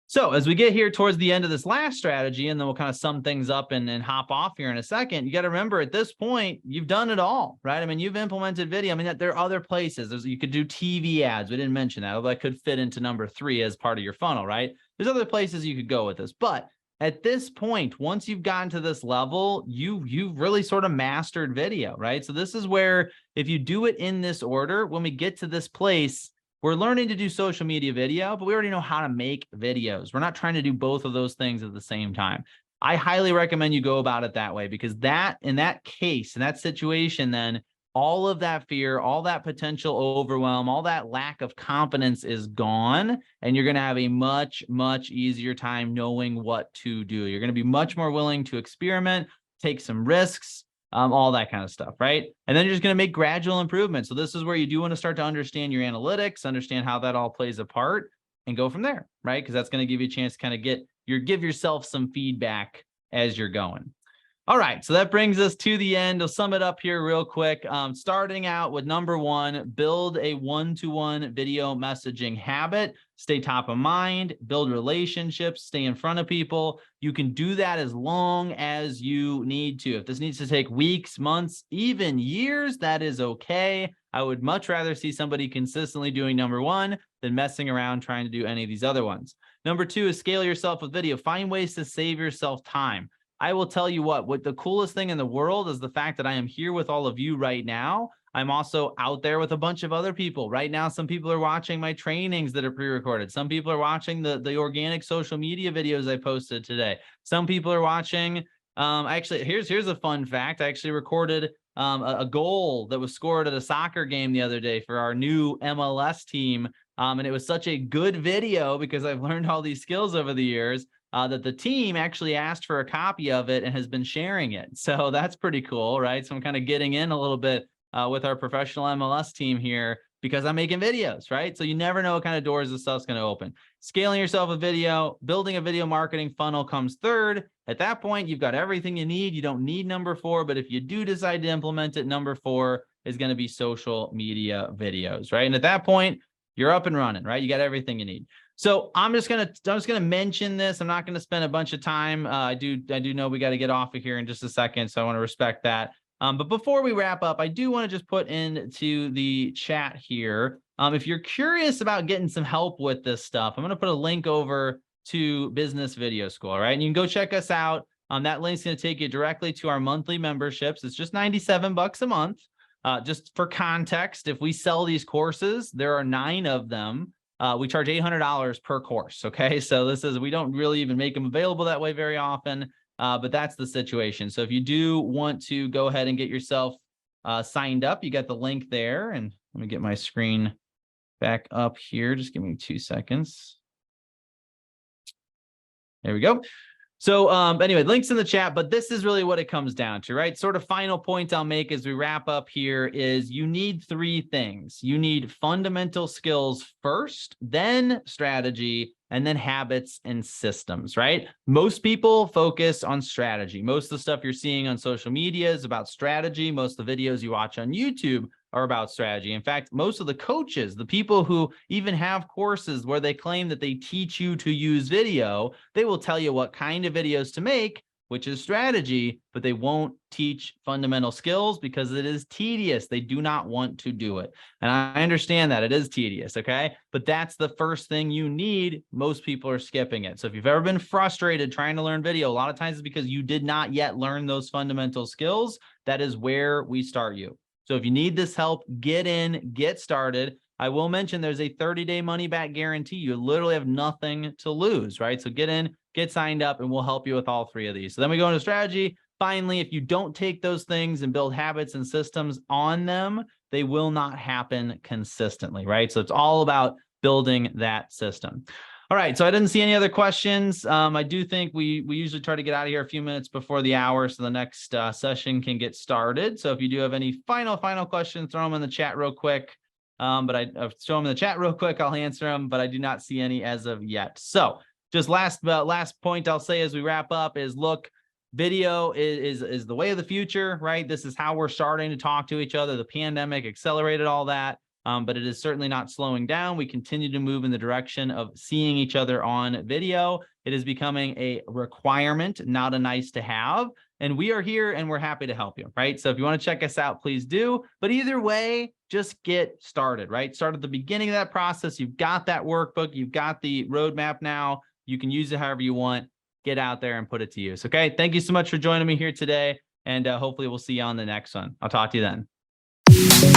So as we get here towards the end of this last strategy, and then we'll kind of sum things up and hop off here in a second, you got to remember at this point, you've done it all, right? I mean, you've implemented video. I mean, there are other places. You could do TV ads. We didn't mention that, although that could fit into number 3 as part of your funnel, right? There's other places you could go with this, but at this point, once you've gotten to this level, you've really sort of mastered video, right? So this is where if you do it in this order, when we get to this place, we're learning to do social media video, but we already know how to make videos. We're not trying to do both of those things at the same time. I highly recommend you go about it that way, because that, in that case, in that situation, then all of that fear, all that potential overwhelm, all that lack of confidence is gone. And you're going to have a much, much easier time knowing what to do. You're going to be much more willing to experiment, take some risks, all that kind of stuff, right? And then you're just going to make gradual improvements. So this is where you do want to start to understand your analytics, understand how that all plays a part, and go from there, right? Because that's going to give you a chance to kind of give yourself some feedback as you're going. All right, so that brings us to the end. I'll sum it up here real quick. Starting out with number one, build a one-to-one video messaging habit. Stay top of mind, build relationships, stay in front of people. You can do that as long as you need to. If this needs to take weeks, months, even years, that is okay. I would much rather see somebody consistently doing number one than messing around trying to do any of these other ones. Number two is scale yourself with video. Find ways to save yourself time. I will tell you what the coolest thing in the world is the fact that I am here with all of you right now. I'm also out there with a bunch of other people. Right now, some people are watching my trainings that are pre-recorded. Some people are watching the organic social media videos I posted today. Some people are watching, actually, here's a fun fact. I actually recorded a goal that was scored at a soccer game the other day for our new MLS team. And it was such a good video because I've learned all these skills over the years. That the team actually asked for a copy of it and has been sharing it. So that's pretty cool, right? So I'm kind of getting in a little bit with our professional MLS team here because I'm making videos, right? So you never know what kind of doors this stuff's going to open. Scaling yourself with video, building a video marketing funnel comes third. At that point, you've got everything you need. You don't need number four, but if you do decide to implement it, number four is going to be social media videos, right? And at that point, you're up and running, right? You got everything you need. So I'm just gonna mention this. I'm not gonna spend a bunch of time. I do know we got to get off of here in just a second, so I want to respect that. But before we wrap up, I do want to just put into the chat here. If you're curious about getting some help with this stuff, I'm gonna put a link over to Business Video School, all right? And you can go check us out. That link's gonna take you directly to our monthly memberships. It's just $97 a month. Just for context, if we sell these courses, there are 9 of them. We charge $800 per course. Okay. So we don't really even make them available that way very often, but that's the situation. So if you do want to go ahead and get yourself signed up, you got the link there. And let me get my screen back up here. Just give me 2 seconds. There we go. So anyway, links in the chat, but this is really what it comes down to, right? Sort of final point I'll make as we wrap up here is you need 3 things. You need fundamental skills first, then strategy, and then habits and systems, right? Most people focus on strategy. Most of the stuff you're seeing on social media is about strategy. Most of the videos you watch on YouTube are about strategy. In fact, most of the coaches, the people who even have courses where they claim that they teach you to use video, they will tell you what kind of videos to make, which is strategy, but they won't teach fundamental skills because it is tedious. They do not want to do it. And I understand that it is tedious, okay? But that's the first thing you need. Most people are skipping it. So if you've ever been frustrated trying to learn video, a lot of times it's because you did not yet learn those fundamental skills. That is where we start you. So if you need this help, get in, get started. I will mention there's a 30-day money-back guarantee. You literally have nothing to lose, right? So get in, get signed up, and we'll help you with all 3 of these. So then we go into strategy. Finally, if you don't take those things and build habits and systems on them, they will not happen consistently, right? So it's all about building that system. All right, so I didn't see any other questions. I do think we usually try to get out of here a few minutes before the hour so the next session can get started. So if you do have any final questions, throw them in the chat real quick. But throw them in the chat real quick, I'll answer them, but I do not see any as of yet. So just last point I'll say as we wrap up is, look, video is the way of the future, right? This is how we're starting to talk to each other. The pandemic accelerated all that. But it is certainly not slowing down. We continue to move in the direction of seeing each other on video. It is becoming a requirement, not a nice to have. And we are here and we're happy to help you, right? So if you want to check us out, please do. But either way, just get started, right? Start at the beginning of that process. You've got that workbook. You've got the roadmap now. You can use it however you want. Get out there and put it to use, okay? Thank you so much for joining me here today. And hopefully we'll see you on the next one. I'll talk to you then.